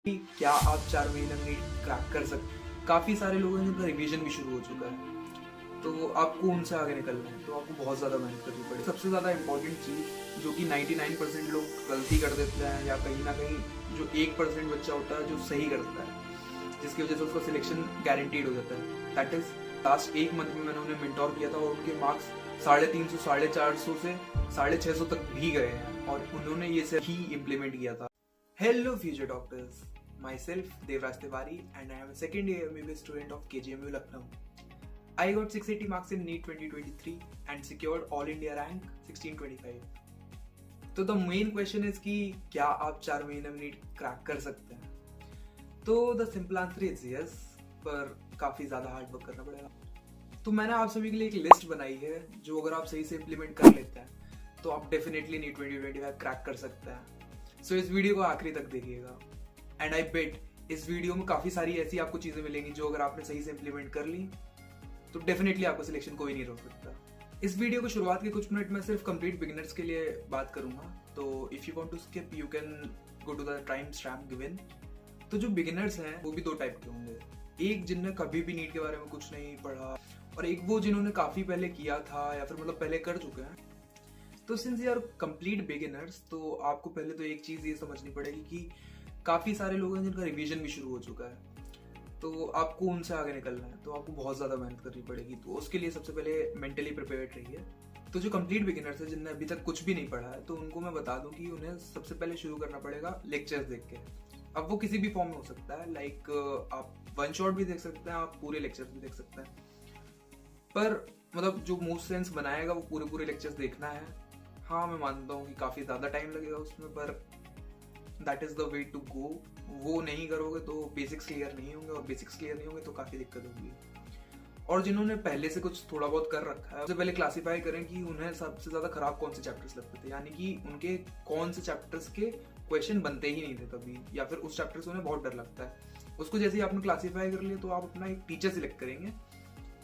कि क्या आप 4 महीने में क्रैक कर सकते। काफ़ी सारे लोगों हैं जिनका रिवीजन भी शुरू हो चुका है, तो आपको उनसे आगे निकलना है तो आपको बहुत ज़्यादा मेहनत करनी पड़ेगी। सबसे ज़्यादा इंपॉर्टेंट चीज़ जो कि 99% लोग गलती कर देते हैं या कहीं ना कहीं जो 1% बच्चा होता है जो सही करता है, जिसकी वजह से उसका सिलेक्शन गारंटीड हो जाता है, दैट इज लास्ट एक मंथ में मैंने उन्हें मेंटोर किया था और उनके मार्क्स 350 450 से 650 तक भी गए हैं और उन्होंने ये सब ही इम्प्लीमेंट किया था। Hello future doctors, myself Devraj Tiwari and I am a second year MBBS student of KGMU Lucknow. I got 680 marks in NEET 2023 and secured All India rank 1625. तो द मेन क्वेश्चन इज कि क्या आप 4 महीने में NEET crack कर सकते हैं? तो the simple answer is yes, पर काफ़ी ज़्यादा हार्ड वर्क करना पड़ेगा। तो मैंने आप सभी के लिए एक लिस्ट बनाई है जो अगर आप सही से इम्प्लीमेंट कर लेते हैं तो आप डेफिनेटली नीट 2025 क्रैक कर सकते हैं। सो इस वीडियो को आखिरी तक देखिएगा एंड आई बेट इस वीडियो में काफ़ी सारी ऐसी आपको चीज़ें मिलेंगी जो अगर आपने सही से इम्प्लीमेंट कर ली तो डेफिनेटली आपका सिलेक्शन कोई नहीं रोक सकता। इस वीडियो को शुरुआत के कुछ मिनट में सिर्फ कंप्लीट बिगिनर्स के लिए बात करूंगा, तो if you want to skip you can go to the time stamp given. तो जो बिगिनर्स हैं वो भी दो टाइप के होंगे, एक जिनने कभी भी नीट के बारे में कुछ नहीं पढ़ा और एक वो जिन्होंने काफ़ी पहले किया था या फिर मतलब पहले कर चुके हैं। तो since you are complete beginners तो आपको पहले तो एक चीज़ ये समझनी पड़ेगी कि काफ़ी सारे लोग हैं जिनका रिवीजन भी शुरू हो चुका है, तो आपको उनसे आगे निकलना है तो आपको बहुत ज़्यादा मेहनत करनी पड़ेगी। तो उसके लिए सबसे पहले मेंटली प्रिपेयर्ड रहिए। तो जो कंप्लीट बिगिनर्स है जिनने अभी तक कुछ भी नहीं पढ़ा है तो उनको मैं बता दूं कि उन्हें सबसे पहले शुरू करना पड़ेगा लेक्चर्स देख के। अब वो किसी भी फॉर्म में हो सकता है, लाइक आप वन शॉट भी देख सकते हैं, आप पूरे लेक्चर्स भी देख सकते हैं, पर मतलब जो मोस्ट सेंस बनाएगा वो पूरे पूरे लेक्चर्स देखना है। हाँ, मैं मानता हूँ कि काफ़ी ज़्यादा टाइम लगेगा उसमें, पर that is the way to go. वो नहीं करोगे तो बेसिक्स क्लियर नहीं होंगे और बेसिक्स क्लियर नहीं होंगे तो काफ़ी दिक्कत होगी। और जिन्होंने पहले से कुछ थोड़ा बहुत कर रखा है उससे पहले क्लासीफाई करें कि उन्हें सबसे ज़्यादा खराब कौन से चैप्टर्स लगते थे, यानी कि उनके कौन से चैप्टर्स के क्वेश्चन बनते ही नहीं थे कभी, या फिर उस चैप्टर से उन्हें बहुत डर लगता है। उसको जैसे ही आपने क्लासीफाई कर लिया तो आप अपना एक टीचर सिलेक्ट करेंगे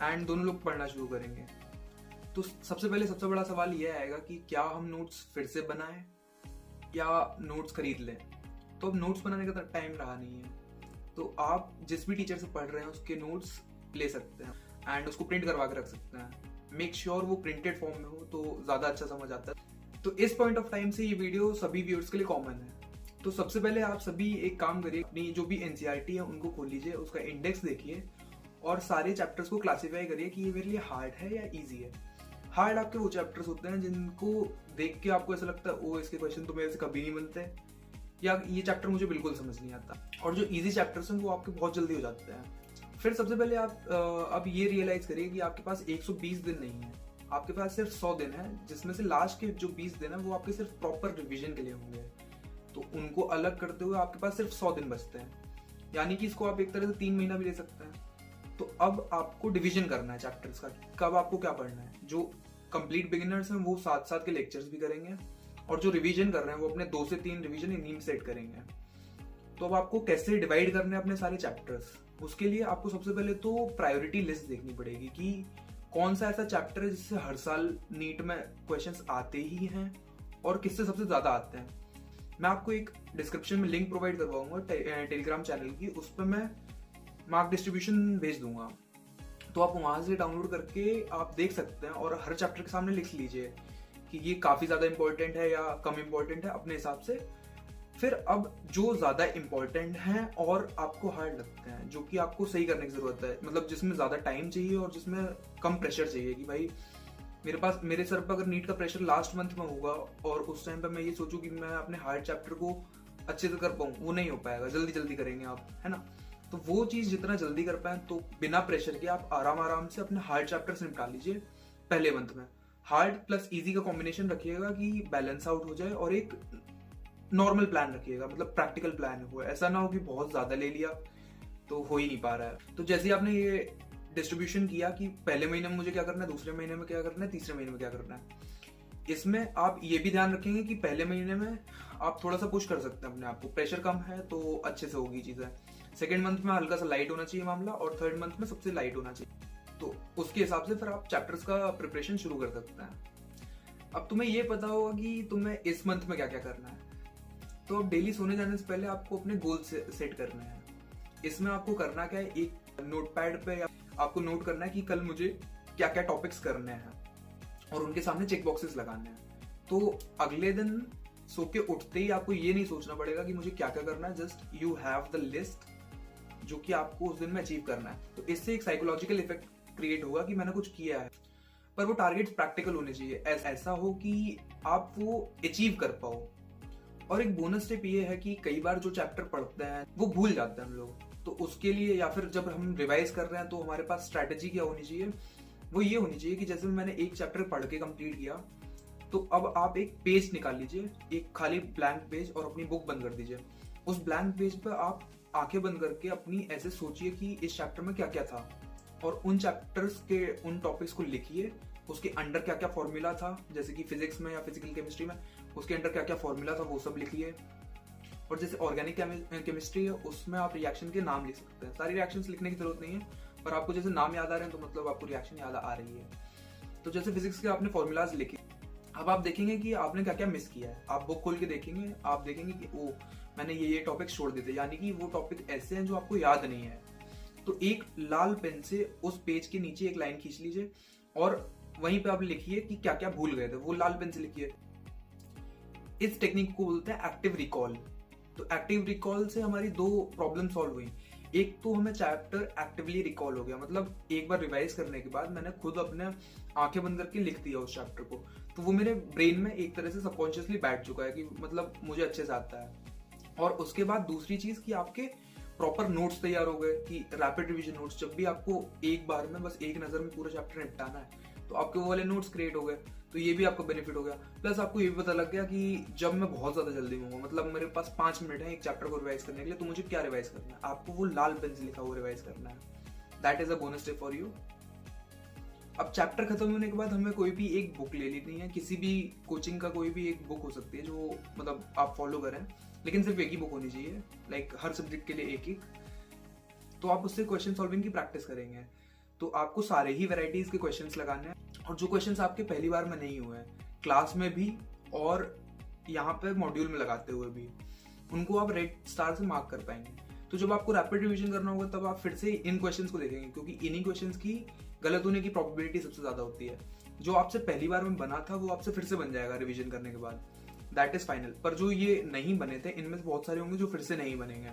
एंड दोनों लोग पढ़ना शुरू करेंगे। तो सबसे पहले सबसे बड़ा सवाल यह आएगा कि क्या हम नोट्स फिर से बनाएं या नोट्स खरीद लें। तो अब नोट्स बनाने का टाइम रहा नहीं है, तो आप जिस भी टीचर से पढ़ रहे हैं उसके नोट्स ले सकते हैं एंड उसको प्रिंट करवा के रख सकते हैं। मेक श्योर वो प्रिंटेड फॉर्म में हो तो ज़्यादा अच्छा समझ आता है। तो इस पॉइंट ऑफ टाइम से ये वीडियो सभी व्यूअर्स के लिए कॉमन है। तो सबसे पहले आप सभी एक काम करिए, अपनी जो भी एनसीईआरटी है उनको खोल लीजिए, उसका इंडेक्स देखिए और सारे चैप्टर्स को क्लासीफाई करिए कि ये मेरे लिए हार्ड है या ईजी है। हार्ड आपके वो चैप्टर्स होते हैं जिनको देख के आपको ऐसा लगता है ओ इसके क्वेश्चन तो मेरे से कभी नहीं बनते, या ये चैप्टर मुझे बिल्कुल समझ नहीं आता। और जो इजी चैप्टर्स हैं वो आपके बहुत जल्दी हो जाते हैं। फिर सबसे पहले आप अब ये रियलाइज करिए कि आपके पास 120 दिन नहीं है, आपके पास सिर्फ 100 दिन है, जिसमें से लास्ट के जो 20 दिन है वो आपके सिर्फ प्रॉपर रिविजन के लिए होंगे। तो उनको अलग करते हुए आपके पास सिर्फ 100 दिन बचते हैं, यानी कि इसको आप एक तरह से 3 महीना भी ले सकते हैं। तो अब आपको डिवीजन करना है चैप्टर्स का, कब आपको क्या पढ़ना है। जो कंप्लीट बिगिनर्स हैं वो साथ साथ के लेक्चर्स भी करेंगे और जो रिवीजन कर रहे हैं वो अपने 2 से 3 रिवीजन इन्हीं में सेट करेंगे। तो अब आपको कैसे डिवाइड करने हैं अपने सारे चैप्टर्स, उसके लिए आपको सबसे पहले तो प्रायोरिटी लिस्ट देखनी पड़ेगी कि कौन सा ऐसा चैप्टर है जिससे हर साल नीट में क्वेश्चंस आते ही हैं और किससे सबसे ज़्यादा आते हैं। मैं आपको एक डिस्क्रिप्शन में लिंक प्रोवाइड करवाऊंगा टेलीग्राम चैनल की, उस पर मैं मार्क डिस्ट्रीब्यूशन भेज दूंगा, तो आप वहाँ से डाउनलोड करके आप देख सकते हैं और हर चैप्टर के सामने लिख लीजिए कि ये काफ़ी ज़्यादा इंपॉर्टेंट है या कम इंपॉर्टेंट है अपने हिसाब से। फिर अब जो ज़्यादा इंपॉर्टेंट हैं और आपको हार्ड लगते हैं, जो कि आपको सही करने की ज़रूरत है, मतलब जिसमें ज़्यादा टाइम चाहिए और जिसमें कम प्रेशर चाहिए कि भाई मेरे सर पर अगर नीट का प्रेशर लास्ट मंथ में होगा और उस टाइम पर मैं ये सोचूं कि मैं अपने हार्ड चैप्टर को अच्छे से कर पाऊँ, वो नहीं हो पाएगा। जल्दी जल्दी करेंगे आप, है ना। तो वो चीज़ जितना जल्दी कर पाए तो बिना प्रेशर के आप आराम से अपने हार्ड चैप्टर्स निपटा लीजिए पहले मंथ में। हार्ड प्लस इजी का कॉम्बिनेशन रखिएगा कि बैलेंस आउट हो जाए, और एक नॉर्मल प्लान रखिएगा, मतलब प्रैक्टिकल प्लान हो। ऐसा ना हो कि बहुत ज़्यादा ले लिया तो हो ही नहीं पा रहा है। तो जैसे आपने ये डिस्ट्रीब्यूशन किया कि पहले महीने में मुझे क्या करना है, दूसरे महीने में क्या करना है, तीसरे महीने में क्या करना है, इसमें आप ये भी ध्यान रखेंगे कि पहले महीने में आप थोड़ा सा पुश कर सकते हैं अपने आप को, प्रेशर कम है तो अच्छे से होगी चीज़ें। सेकेंड मंथ में हल्का सा लाइट होना चाहिए मामला और थर्ड मंथ में सबसे लाइट होना चाहिए। तो उसके हिसाब से फिर आप चैप्टर्स का प्रिपरेशन शुरू कर सकते हैं। अब तुम्हें ये पता होगा कि तुम्हें इस मंथ में क्या क्या करना है, तो अब डेली सोने जाने से पहले आपको अपने गोल सेट करने हैं। इसमें आपको करना क्या है, एक नोटपैड पे आपको नोट करना है कि कल मुझे क्या क्या टॉपिक्स करने हैं और उनके सामने चेक बॉक्सेस लगाने हैं। तो अगले दिन सो के उठते ही आपको ये नहीं सोचना पड़ेगा कि मुझे क्या क्या करना है, just you have the list जो कि आपको उस दिन में अचीव करना है। तो इससे एक साइकोलॉजिकल इफेक्ट क्रिएट होगा कि मैंने कुछ किया है, पर वो टारगेट्स प्रैक्टिकल होने चाहिए, ऐसा हो कि आप वो अचीव कर पाओ। और एक बोनस टिप ये है कि कई बार जो चैप्टर पढ़ते हैं वो भूल जाते हैं हम लोग, तो उसके लिए या फिर जब हम रिवाइज कर रहे हैं तो हमारे पास स्ट्रैटेजी क्या होनी चाहिए, वो ये होनी चाहिए कि जैसे मैंने एक चैप्टर पढ़ के कंप्लीट किया, तो अब आप एक पेज निकाल लीजिए, एक खाली ब्लैंक पेज, और अपनी बुक बंद कर दीजिए। उस ब्लैंक पेज पर आप आंखें बंद करके अपनी ऐसे सोचिए कि इस चैप्टर में क्या क्या था, और उन चैप्टर्स के उन टॉपिक्स को लिखिए, उसके अंडर क्या क्या फॉर्मूला था, जैसे कि फिजिक्स में या फिजिकल केमिस्ट्री में उसके अंडर क्या क्या फॉर्मूला था वो सब लिखिए। और जैसे ऑर्गेनिक केमिस्ट्री है उसमें आप रिएक्शन के नाम लिख सकते हैं। सारी रिएक्शंस लिखने की जरूरत नहीं है, पर आपको जैसे नाम याद आ रहे हैं तो मतलब आपको रिएक्शन याद आ रही है। तो जैसे फिजिक्स के आपने फॉर्मूलाज लिखे, अब आप देखेंगे कि आपने क्या क्या मिस किया है। आप बुक खोल के देखेंगे, आप देखेंगे कि ओ मैंने ये टॉपिक छोड़ दिए थे, यानी कि वो टॉपिक ऐसे हैं जो आपको याद नहीं है। तो एक लाल पेन से उस पेज के नीचे एक लाइन खींच लीजिए और वहीं पे आप लिखिए कि क्या क्या भूल गए थे, वो लाल पेन से लिखिए। इस टेक्निक को बोलते हैं एक्टिव रिकॉल। तो एक्टिव रिकॉल से हमारी दो प्रॉब्लम सॉल्व हुई। एक तो हमें चैप्टर एक्टिवली रिकॉल हो गया, मतलब एक बार रिवाइज करने के बाद मैंने खुद अपने आंखें बंद करके लिख दिया उस चैप्टर को, तो वो मेरे ब्रेन में एक तरह से सबकॉन्शियसली बैठ चुका है कि मतलब मुझे अच्छे से आता है। और उसके बाद दूसरी चीज कि आपके प्रॉपर नोट्स तैयार हो गए, कि रैपिड रिवीजन नोट्स, जब भी आपको एक बार में बस एक नजर में पूरा चैप्टर निपटाना है तो आपके वो वाले नोट्स क्रिएट हो गए, तो ये भी आपको बेनिफिट हो गया। प्लस आपको ये भी पता लग गया कि जब मैं बहुत ज्यादा जल्दी हूँ, मतलब मेरे पास 5 मिनट है एक चैप्टर को रिवाइज करने के लिए, तो मुझे क्या रिवाइज करना है, आपको वो लाल पेन से लिखा हुआ रिवाइज करना है। That is a bonus tip for you. अब चैप्टर खत्म होने के बाद हमें कोई भी एक बुक ले लेनी है, किसी भी कोचिंग का कोई भी एक बुक हो सकती है जो मतलब आप फॉलो करें, लेकिन सिर्फ एक ही बुक होनी चाहिए, लाइक हर सब्जेक्ट के लिए एक एक। तो आप उससे क्वेश्चन सॉल्विंग की प्रैक्टिस करेंगे, तो आपको सारे ही वैरायटीज के क्वेश्चंस लगाने हैं, और जो क्वेश्चंस आपके पहली बार में नहीं हुए हैं, क्लास में भी और यहाँ पे मॉड्यूल में लगाते हुए भी, उनको आप रेड स्टार से मार्क कर पाएंगे। तो जब आपको रैपिड रिवीजन करना होगा तब आप फिर से इन क्वेश्चंस को देखेंगे, क्योंकि इन्हीं क्वेश्चंस की गलत होने की प्रोबेबिलिटी सबसे ज्यादा होती है। जो आपसे पहली बार में बना था वो आपसे फिर से बन जाएगा रिवीजन करने के बाद, दैट इज फाइनल। पर जो ये नहीं बने थे इनमें से बहुत सारे होंगे जो फिर से नहीं बनेंगे,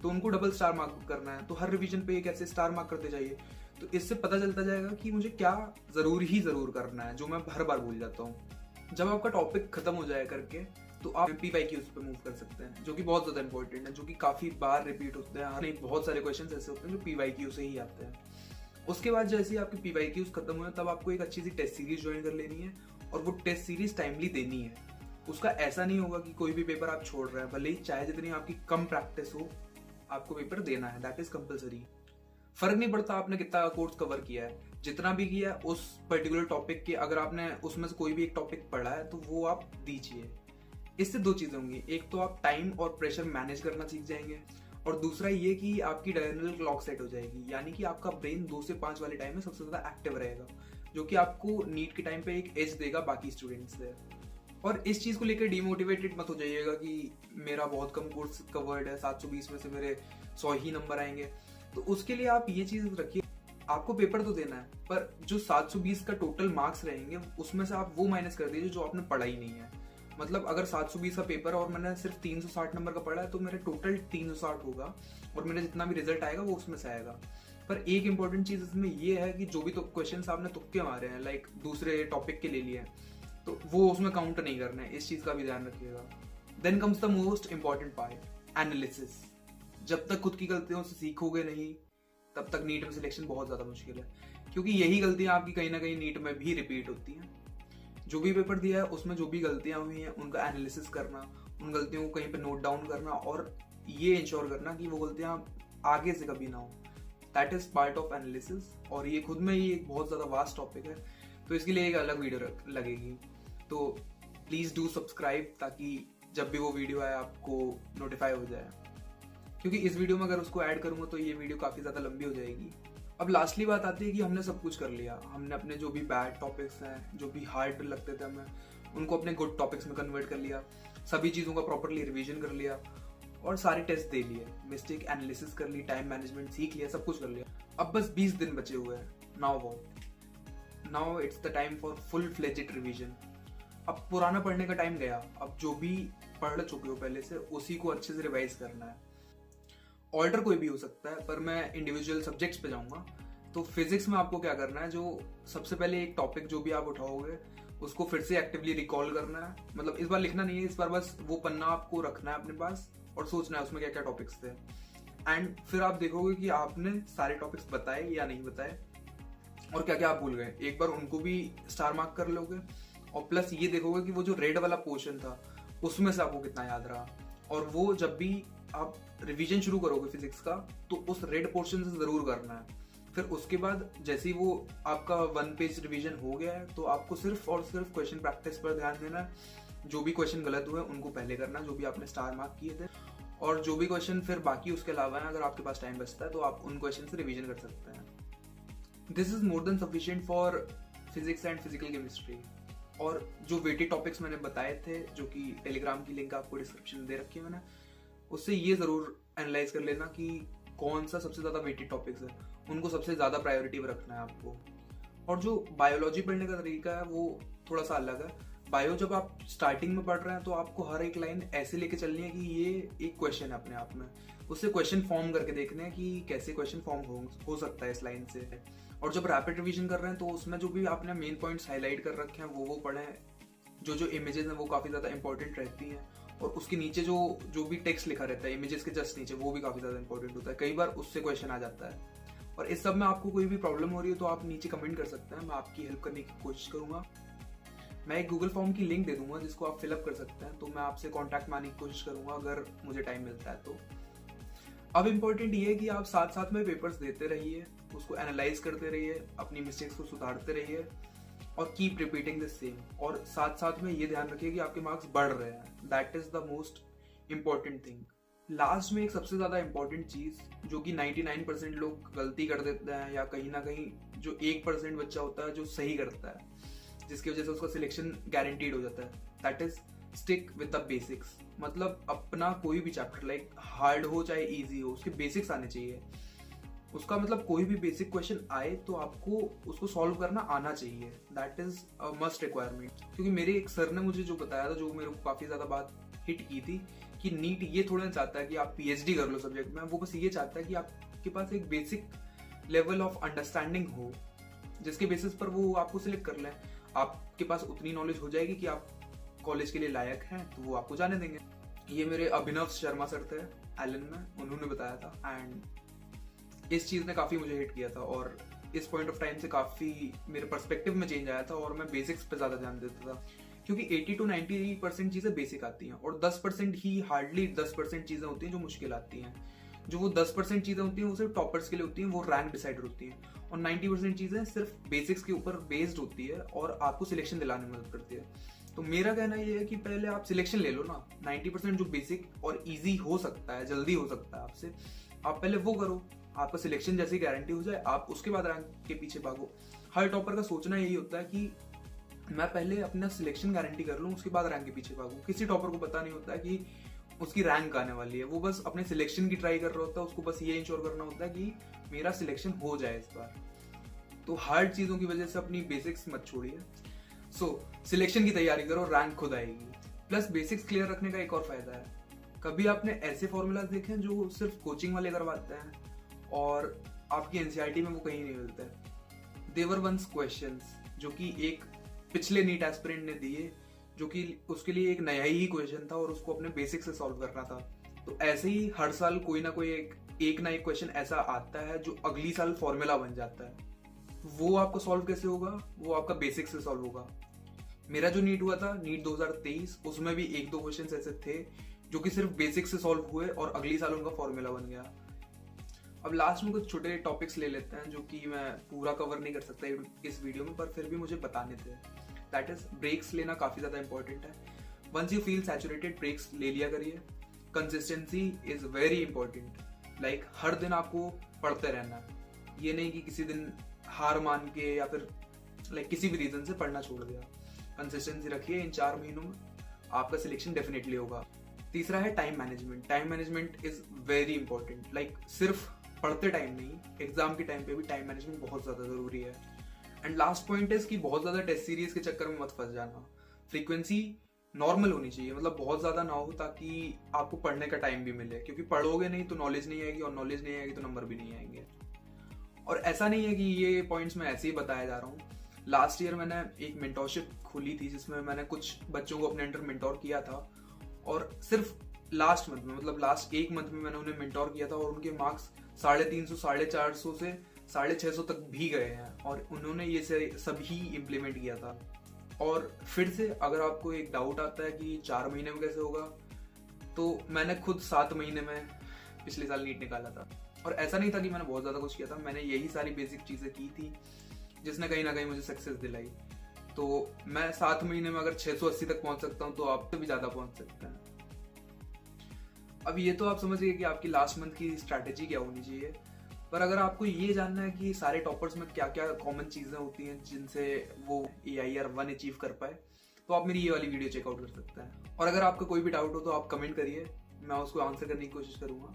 तो उनको डबल स्टार मार्क करना है। तो हर रिवीजन पे एक ऐसे स्टार मार्क करते जाइए, तो इससे पता चलता जाएगा कि मुझे क्या जरूर करना है, जो मैं हर बार भूल जाता हूँ। जब आपका टॉपिक खत्म हो जाए करके, तो आप PYQs पे मूव कर सकते हैं, जो कि बहुत ज्यादा इंपॉर्टेंट है, जो कि काफी बार रिपीट होते हैं। नहीं, बहुत सारे क्वेश्चंस ऐसे होते हैं जो PYQ से ही आते हैं। उसके बाद जैसे ही आपके PYQs खत्म हुए तब आपको एक अच्छी सी टेस्ट सीरीज ज्वाइन कर लेनी है, और वो टेस्ट सीरीज टाइमली देनी है। उसका ऐसा नहीं होगा कि कोई भी पेपर आप छोड़ रहे हैं, भले ही चाहे जितनी आपकी कम प्रैक्टिस हो, आपको पेपर देना है, दैट इज कंपलसरी। फर्क नहीं पड़ता आपने कितना कोर्स कवर किया है, जितना भी किया है उस पर्टिकुलर टॉपिक के, अगर आपने उसमें से कोई भी एक टॉपिक पढ़ा है तो वो आप दीजिए। इससे दो चीजें होंगी, एक तो आप टाइम और प्रेशर मैनेज करना सीख जाएंगे, और दूसरा ये कि आपकी डायरेनल क्लॉक सेट हो जाएगी, यानी कि आपका ब्रेन 2 से 5 वाले टाइम में सबसे ज्यादा एक्टिव रहेगा, जो कि आपको नीट के टाइम पे एक एज देगा बाकी स्टूडेंट्स से। और इस चीज को लेकर डिमोटिवेटेड मत हो जाइएगा कि मेरा बहुत कम कोर्स कवर्ड है, 720 में से मेरे 100 ही नंबर आएंगे। तो उसके लिए आप ये चीज रखिए, आपको पेपर तो देना है, पर जो 720 का टोटल मार्क्स रहेंगे उसमें से आप वो माइनस कर दीजिए जो आपने पढ़ा ही नहीं है। मतलब अगर 720 का पेपर और मैंने सिर्फ 360 नंबर का पढ़ा है, तो मेरे टोटल 360 होगा, और मेरा जितना भी रिजल्ट आएगा वो उसमें से आएगा। पर एक इंपॉर्टेंट चीज इसमें ये है कि जो भी तो क्वेश्चन आपने तुक्के मारे हैं, लाइक दूसरे टॉपिक के ले लिए, तो वो उसमें काउंट नहीं करना है, इस चीज का भी ध्यान रखिएगा। Then comes the most important part, analysis. जब तक खुद की गलतियों से सीखोगे नहीं, तब तक नीट में सिलेक्शन बहुत ज्यादा मुश्किल है, क्योंकि यही गलतियां आपकी कहीं ना कहीं नीट में भी रिपीट होती हैं। जो भी पेपर दिया है उसमें जो भी गलतियां हुई हैं उनका एनालिसिस करना, उन गलतियों को कहीं पे नोट डाउन करना, और ये इंश्योर करना कि वो गलतियां आगे से कभी ना हो, that is part of analysis. और ये खुद में ही एक बहुत ज्यादा वास्ट टॉपिक है, तो इसके लिए एक अलग वीडियो लगेगी। तो प्लीज डू सब्सक्राइब, ताकि जब भी वो वीडियो आए आपको नोटिफाई हो जाए, क्योंकि इस वीडियो में अगर उसको ऐड करूंगा तो ये वीडियो काफी ज्यादा लंबी हो जाएगी। अब लास्टली बात आती है कि हमने सब कुछ कर लिया, हमने अपने जो भी बैड टॉपिक्स हैं, जो भी हार्ड लगते थे हमें, उनको अपने गुड टॉपिक्स में कन्वर्ट कर लिया, सभी चीज़ों का प्रॉपरली रिवीजन कर लिया और सारे टेस्ट दे लिए, मिस्टेक एनालिसिस कर ली, टाइम मैनेजमेंट सीख लिया, सब कुछ कर लिया। अब बस 20 दिन बचे हुए हैं। Now it's the time for full fledged revision. अब पुराना पढ़ने का टाइम गया, अब जो भी पढ़ चुके हो पहले से उसी को अच्छे से रिवाइज करना है। ऑर्डर कोई भी हो सकता है, पर मैं इंडिविजुअल सब्जेक्ट्स पे जाऊंगा। तो फिजिक्स में आपको क्या करना है, जो सबसे पहले एक टॉपिक जो भी आप उठाओगे उसको फिर से एक्टिवली रिकॉल करना है। मतलब इस बार लिखना नहीं है, इस बार बस वो पन्ना आपको रखना है अपने पास और सोचना है उसमें क्या क्या टॉपिक्स थे। एंड फिर आप देखोगे कि आपने सारे टॉपिक्स बताए या नहीं बताए और क्या क्या आप भूल गए। एक बार उनको भी स्टार मार्क कर लोगे और प्लस ये देखोगे कि वो जो रेड वाला पोर्शन था उसमें से आपको कितना याद रहा। और वो जब भी आप रिवीजन शुरू करोगे फिजिक्स का तो उस रेड पोर्शन से जरूर करना है। फिर उसके बाद जैसे ही वो आपका 1 पेज रिवीजन हो गया है तो आपको सिर्फ और सिर्फ क्वेश्चन प्रैक्टिस पर ध्यान देना है। जो भी क्वेश्चन गलत हुए उनको पहले करना, जो भी आपने स्टार मार्क किए थे, और जो भी क्वेश्चन फिर बाकी उसके अलावा है, अगर आपके पास टाइम बचता है तो आप उन क्वेश्चन से रिवीजन कर सकते हैं। This is more than sufficient for physics and physical chemistry. और जो वेटेड टॉपिक्स मैंने बताए थे, जो कि टेलीग्राम की लिंक आपको डिस्क्रिप्शन में दे रखी है मैंने, उससे ये जरूर एनालाइज कर लेना कि कौन सा सबसे ज्यादा वेटेड टॉपिक्स है, उनको सबसे ज्यादा प्रायोरिटी पर रखना है आपको। और जो बायोलॉजी पढ़ने का तरीका है वो थोड़ा सा अलग है। बायो जब आप स्टार्टिंग में पढ़ रहे हैं तो आपको हर एक लाइन ऐसे लेके चलनी है कि ये एक क्वेश्चन है अपने आप में, उससे क्वेश्चन फॉर्म करके देखने हैं कि कैसे क्वेश्चन फॉर्म हो सकता है इस लाइन से। और जब रैपिड रिवीजन कर रहे हैं तो उसमें जो भी आपने मेन पॉइंट्स हाईलाइट कर रखे हैं वो पढ़ें। जो इमेजेस हैं वो काफी ज्यादा इंपॉर्टेंट रहती हैं और उसके नीचे जो भी टेक्स्ट लिखा रहता है इमेजेस के जस्ट नीचे, वो भी काफी ज्यादा इंपॉर्टेंट होता है। कई बार उससे क्वेश्चन आ जाता है। और इस सब में आपको कोई भी प्रॉब्लम हो रही है तो आप नीचे कमेंट कर सकते हैं, मैं आपकी हेल्प करने की कोशिश करूंगा। मैं एक गूगल फॉर्म की लिंक दे दूंगा जिसको आप फिलअप कर सकते हैं, तो मैं आपसे कॉन्टैक्ट में आने की कोशिश करूंगा अगर मुझे टाइम मिलता है तो। अब इम्पोर्टेंट ये है कि आप साथ साथ में पेपर्स देते रहिए, उसको एनालाइज करते रहिए, अपनी मिस्टेक्स को सुधारते रहिए और कीप रिपीटिंग द सेम। और साथ साथ में ये ध्यान रखिए कि आपके मार्क्स बढ़ रहे हैं, that is the most important thing. Last में एक सबसे ज्यादा इंपॉर्टेंट चीज जो कि 99% लोग गलती कर देते हैं, या कहीं ना कहीं जो 1% बच्चा होता है जो सही करता है, जिसकी वजह से उसका सिलेक्शन गारंटीड हो जाता है, that is stick with the basics. मतलब अपना कोई भी चैप्टर, लाइक हार्ड हो चाहे इजी हो, उसके बेसिक्स आने चाहिए। उसका मतलब कोई भी बेसिक क्वेश्चन आए तो आपको उसको सॉल्व करना आना चाहिए, that is a must requirement. क्योंकि मेरे एक सर ने मुझे जो बताया था, जो मेरे को काफी ज्यादा बात हिट की थी, कि नीट ये थोड़ा चाहता है कि आप पीएचडी कर लो सब्जेक्ट में, वो बस ये चाहता है कि आपके पास एक बेसिक लेवल ऑफ अंडरस्टैंडिंग हो जिसके बेसिस पर वो आपको सिलेक्ट कर लें। आपके पास उतनी नॉलेज हो जाएगी कि आप कॉलेज के लिए लायक हैं तो वो आपको जाने देंगे। ये मेरे अभिनव शर्मा सर थे एलन में, उन्होंने बताया था एंड इस चीज ने काफी मुझे हिट किया था और इस पॉइंट ऑफ टाइम से काफी मेरे पर्सपेक्टिव में चेंज आया था और मैं बेसिक्स पे ज्यादा ध्यान देता था। क्योंकि 80 to 90% चीजें बेसिक आती हैं और 10% ही, हार्डली 10% चीजें होती हैं जो मुश्किल आती हैं। जो वो 10% चीजें होती हैं वो सिर्फ टॉपर्स के लिए होती हैं, वो रैंक डिसाइडर होती हैं। और 90% चीजें सिर्फ बेसिक्स के ऊपर बेस्ड होती है और आपको सिलेक्शन दिलाने में मदद करती है। तो मेरा कहना ये है कि पहले आप सिलेक्शन ले लो ना, 90% जो बेसिक और इजी हो सकता है, जल्दी हो सकता है आपसे, आप पहले वो करो। आपका सिलेक्शन जैसी गारंटी हो जाए, आप उसके बाद रैंक के पीछे भागो। हर टॉपर का सोचना यही होता है कि मैं पहले अपना सिलेक्शन गारंटी कर लूं, उसके बाद रैंक के पीछे भागूं। किसी टॉपर को पता नहीं होता है कि उसकी रैंक आने वाली है, वो बस अपने सिलेक्शन की ट्राई कर रहा होता है। उसको बस ये इंश्योर करना होता है कि मेरा सिलेक्शन हो जाए इस बार। तो हार्ड चीजों की वजह से अपनी बेसिक्स मत छोड़िए। सिलेक्शन की तैयारी करो, रैंक खुद आएगी। प्लस बेसिक्स क्लियर रखने का एक और फायदा है, कभी आपने ऐसे फॉर्मूलाज देखे हैं जो सिर्फ कोचिंग वाले करवाते हैं और आपकी एनसीईआरटी में वो कहीं नहीं मिलते हैं। देवर वंस क्वेश्चंस जो कि एक पिछले नीट एस्पिरेंट ने दिए, जो कि उसके लिए एक नया ही क्वेश्चन था और उसको अपने बेसिक से सॉल्व करना था। तो ऐसे ही हर साल कोई ना कोई एक ना एक क्वेश्चन ऐसा आता है जो अगली साल फॉर्मूला बन जाता है। वो आपको सॉल्व कैसे होगा? वो आपका बेसिक से सॉल्व होगा। मेरा जो नीट हुआ था, नीट 2023, उसमें भी एक दो क्वेश्चन ऐसे थे जो कि सिर्फ बेसिक से सॉल्व हुए और अगली साल उनका फॉर्मूला बन गया। अब लास्ट में कुछ छोटे टॉपिक्स ले लेते हैं जो कि मैं पूरा कवर नहीं कर सकता इस वीडियो में, पर फिर भी मुझे बताने थे। दैट इज ब्रेक्स लेना काफी ज्यादा इंपॉर्टेंट है। Once you feel saturated, breaks ले लिया करिए। Consistency is very important, like हर दिन आपको पढ़ते रहना है। ये नहीं कि किसी दिन हार मान के या फिर लाइक किसी भी रीजन से पढ़ना छोड़ दिया। कंसिस्टेंसी रखिए, इन 4 महीनों में आपका सिलेक्शन डेफिनेटली होगा। तीसरा है time management. Time management is very important. Like सिर्फ पढ़ते टाइम नहीं, एग्जाम के टाइम पे भी टाइम मैनेजमेंट बहुत ज्यादा जरूरी है। एंड लास्ट पॉइंट इज कि बहुत ज्यादा टेस्ट सीरीज के चक्कर में मत फंस जाना। फ्रीक्वेंसी नॉर्मल होनी चाहिए, मतलब बहुत ज्यादा ना हो, ताकि आपको पढ़ने का टाइम भी मिले, क्योंकि पढ़ोगे नहीं तो नॉलेज नहीं आएगी, और नॉलेज नहीं आएगी तो नंबर भी नहीं आएंगे। और ऐसा नहीं है कि ये पॉइंट्स मैं ऐसे ही बताया जा रहा हूँ। लास्ट ईयर मैंने एक मेंटोरशिप खोली थी जिसमें मैंने कुछ बच्चों को अपने अंडर मेंटोर किया था, और सिर्फ लास्ट मंथ में, मतलब लास्ट 1 मंथ में मैंने उन्हें मेंटोर किया था, और उनके मार्क्स 350, 450 से 650 तक भी गए हैं, और उन्होंने ये सभी इम्प्लीमेंट किया था। और फिर से अगर आपको एक डाउट आता है कि 4 महीने में कैसे होगा, तो मैंने खुद 7 महीने में पिछले साल नीट निकाला था। और ऐसा नहीं था कि मैंने बहुत ज्यादा कुछ किया था, मैंने यही सारी बेसिक चीजें की थी जिसने कहीं ना कहीं मुझे सक्सेस दिलाई। तो मैं 7 महीने में अगर 680 तक पहुंच सकता हूं, तो आप तो भी ज्यादा पहुंच सकते हैं। अब ये तो आप समझिए कि आपकी लास्ट मंथ की स्ट्रैटेजी क्या होनी चाहिए। पर अगर आपको ये जानना है कि सारे टॉपर्स में क्या क्या कॉमन चीजें होती हैं जिनसे वो AIR 1 अचीव कर पाए, तो आप मेरी ये वाली वीडियो चेकआउट कर सकते हैं। और अगर आपका कोई भी डाउट हो तो आप कमेंट करिए, मैं उसको आंसर करने की कोशिश करूंगा।